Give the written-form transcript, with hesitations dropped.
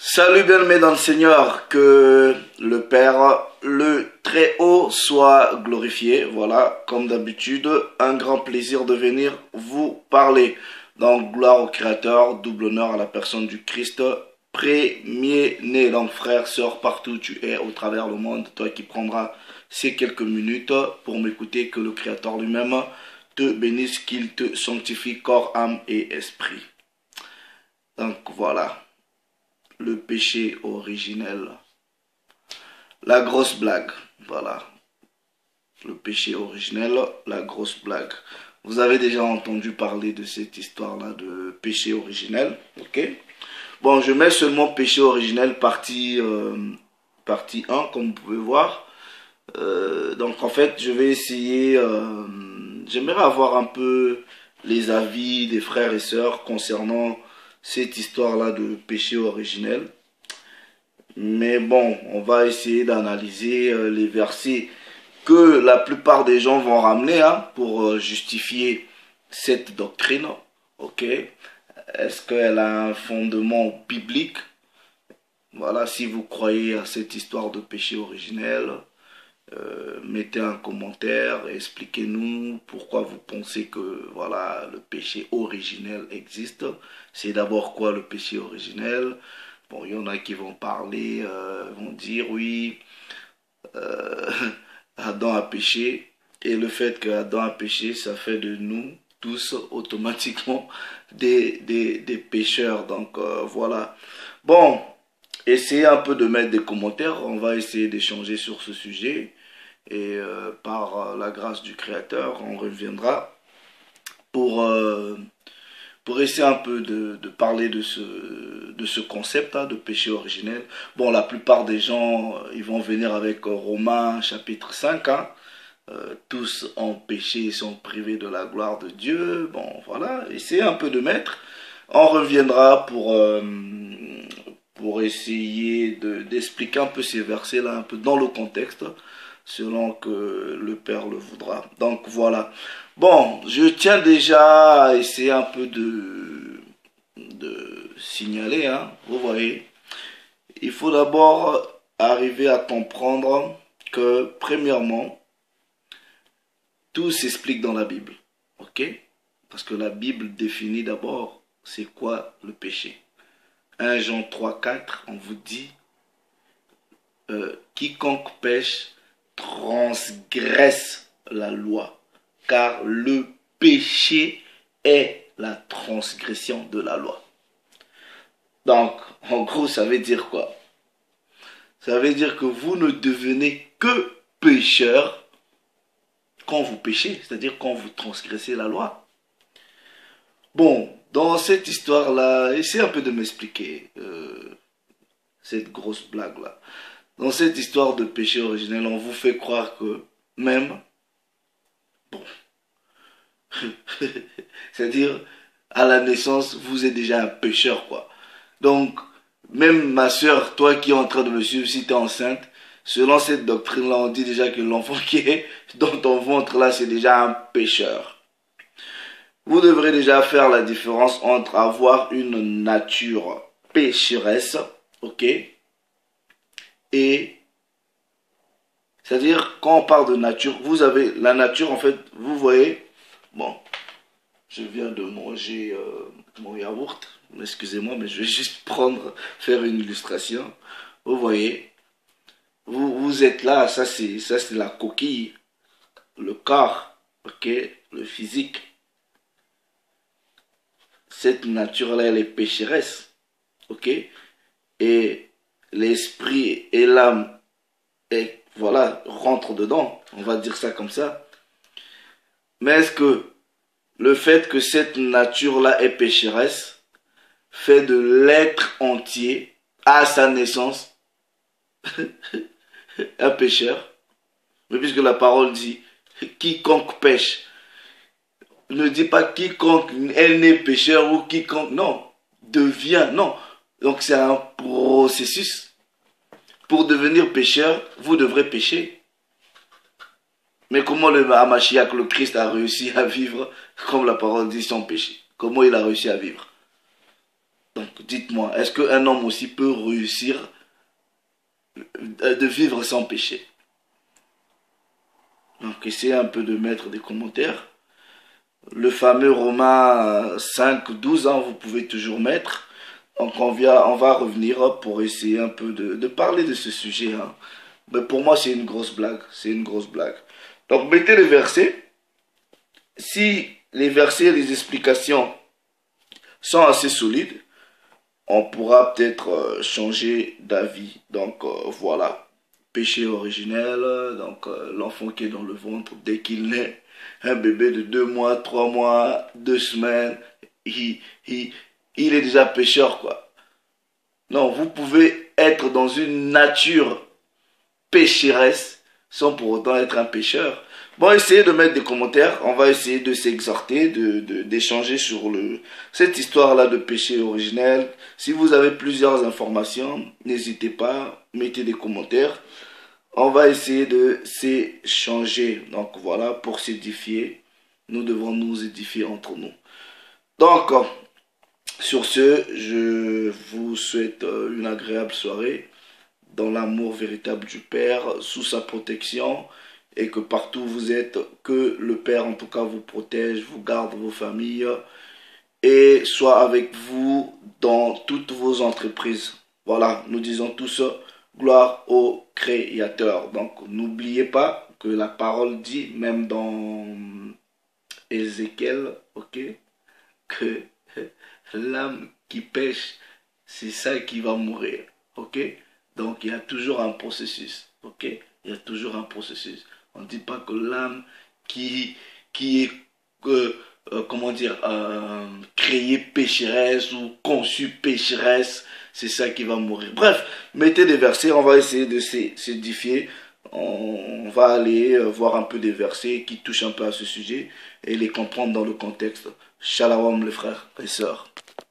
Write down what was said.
Salut bien-aimés dans le Seigneur, que le Père, le Très-Haut soit glorifié. Voilà, comme d'habitude, un grand plaisir de venir vous parler. Donc, gloire au Créateur, double honneur à la personne du Christ, premier-né. Donc, frère, sœur, partout où tu es, au travers le monde, toi qui prendras ces quelques minutes pour m'écouter, que le Créateur lui-même te bénisse, qu'il te sanctifie corps, âme et esprit. Donc, voilà. Le péché originel. La grosse blague. Voilà. Le péché originel, la grosse blague. Vous avez déjà entendu parler de cette histoire-là de péché originel. Ok. Bon, je mets seulement péché originel partie 1, comme vous pouvez voir. Donc, en fait, je vais essayer... J'aimerais avoir un peu les avis des frères et sœurs concernant cette histoire-là de péché originel. Mais bon, on va essayer d'analyser les versets que la plupart des gens vont ramener pour justifier cette doctrine. Ok? Est-ce qu'elle a un fondement biblique? Voilà, si vous croyez à cette histoire de péché originel, mettez un commentaire et expliquez-nous pourquoi vous pensez que voilà, le péché originel existe. C'est d'abord quoi le péché originel? Bon, il y en a qui vont parler, vont dire oui, Adam a péché. Et le fait qu'Adam a péché, ça fait de nous tous automatiquement des pécheurs. Donc voilà. Bon, essayez un peu de mettre des commentaires. On va essayer d'échanger sur ce sujet. Et par la grâce du Créateur, on reviendra pour essayer un peu de parler de ce concept de péché originel. Bon, la plupart des gens, ils vont venir avec Romains chapitre 5. Tous ont péché et sont privés de la gloire de Dieu. Bon, voilà, essayez un peu de mettre. On reviendra pour essayer d'expliquer un peu ces versets-là, un peu dans le contexte, selon que le Père le voudra. Donc voilà. Bon, je tiens déjà à essayer un peu de signaler, vous voyez. Il faut d'abord arriver à comprendre que, premièrement, tout s'explique dans la Bible, ok? Parce que la Bible définit d'abord c'est quoi le péché. 1 Jean 3, 4, on vous dit, quiconque pêche transgresse la loi, car le péché est la transgression de la loi. Donc, en gros, ça veut dire quoi? Ça veut dire que vous ne devenez que pécheur quand vous péchez, c'est-à-dire quand vous transgressez la loi. Bon, dans cette histoire-là, essayez un peu de m'expliquer cette grosse blague-là. Dans cette histoire de péché originel, on vous fait croire que même, bon, c'est-à-dire à la naissance, vous êtes déjà un pécheur, quoi. Donc, même ma soeur, toi qui es en train de me suivre, si tu es enceinte, selon cette doctrine-là, on dit déjà que l'enfant qui est dans ton ventre-là, c'est déjà un pécheur. Vous devrez déjà faire la différence entre avoir une nature pécheresse, ok, et c'est-à-dire quand on parle de nature, vous avez la nature en fait, vous voyez, bon, je viens de manger mon yaourt, excusez-moi, mais je vais juste faire une illustration. Vous voyez, vous êtes là, ça c'est la coquille, le corps, ok, le physique. Cette nature-là, elle est pécheresse, ok, et l'esprit et l'âme, et voilà, rentrent dedans, on va dire ça comme ça. Mais est-ce que le fait que cette nature-là est pécheresse fait de l'être entier à sa naissance un pécheur? Mais puisque la parole dit quiconque pêche, ne dit pas quiconque est né pécheur ou quiconque, non, devient, non. Donc c'est un processus. Pour devenir pécheur, vous devrez pécher. Mais comment le Hamashiach, le Christ, a réussi à vivre, comme la parole dit, sans péché? Comment il a réussi à vivre? Donc dites-moi, est-ce qu'un homme aussi peut réussir de vivre sans péché? Donc essayez un peu de mettre des commentaires. Le fameux Romains 5, 12, hein, vous pouvez toujours mettre. Donc on va revenir pour essayer un peu de parler de ce sujet. Hein. Mais pour moi, c'est une grosse blague. C'est une grosse blague. Donc mettez les versets. Si les versets et les explications sont assez solides, on pourra peut-être changer d'avis. Donc voilà. Péché originel, donc l'enfant qui est dans le ventre, dès qu'il naît, un bébé de 2 mois, 3 mois, 2 semaines, il est déjà pécheur, quoi. Non, vous pouvez être dans une nature pécheresse sans pour autant être un pécheur. Bon, essayez de mettre des commentaires. On va essayer de s'exhorter, d'échanger sur cette histoire-là de péché originel. Si vous avez plusieurs informations, n'hésitez pas, mettez des commentaires. On va essayer de s'échanger. Donc voilà, pour s'édifier, nous devons nous édifier entre nous. Donc, sur ce, je vous souhaite une agréable soirée dans l'amour véritable du Père, sous sa protection, et que partout où vous êtes, que le Père en tout cas vous protège, vous garde vos familles, et soit avec vous dans toutes vos entreprises. Voilà, nous disons tous gloire au Créateur. Donc n'oubliez pas que la parole dit, même dans Ézéchiel, ok, que l'âme qui pêche, c'est ça qui va mourir, ok. Donc il y a toujours un processus, ok. Il y a toujours un processus. On ne dit pas que l'âme qui est, comment dire, créée pécheresse ou conçue pécheresse, c'est ça qui va mourir. Bref, mettez des versets, on va essayer de s'édifier. On va aller voir un peu des versets qui touchent un peu à ce sujet et les comprendre dans le contexte. Shalom les frères et sœurs.